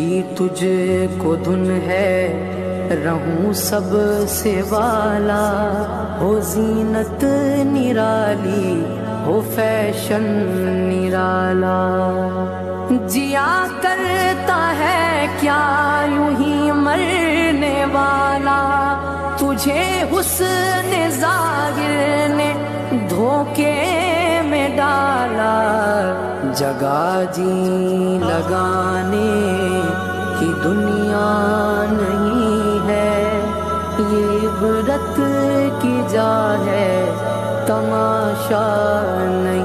یہی تجھ کو دھن ہے رہوں سب سے والا، ہو زینت نرالی ہو فیشن نرالا، جیا کرتا ہے کیا یوں ہی مرنے والا، تجھے حسن ظاہر نے دھوکے میں ڈالا، جگہ جی لگانے کی دنیا نہیں ہے، یہ عبرت کی جا ہے تماشا نہیں۔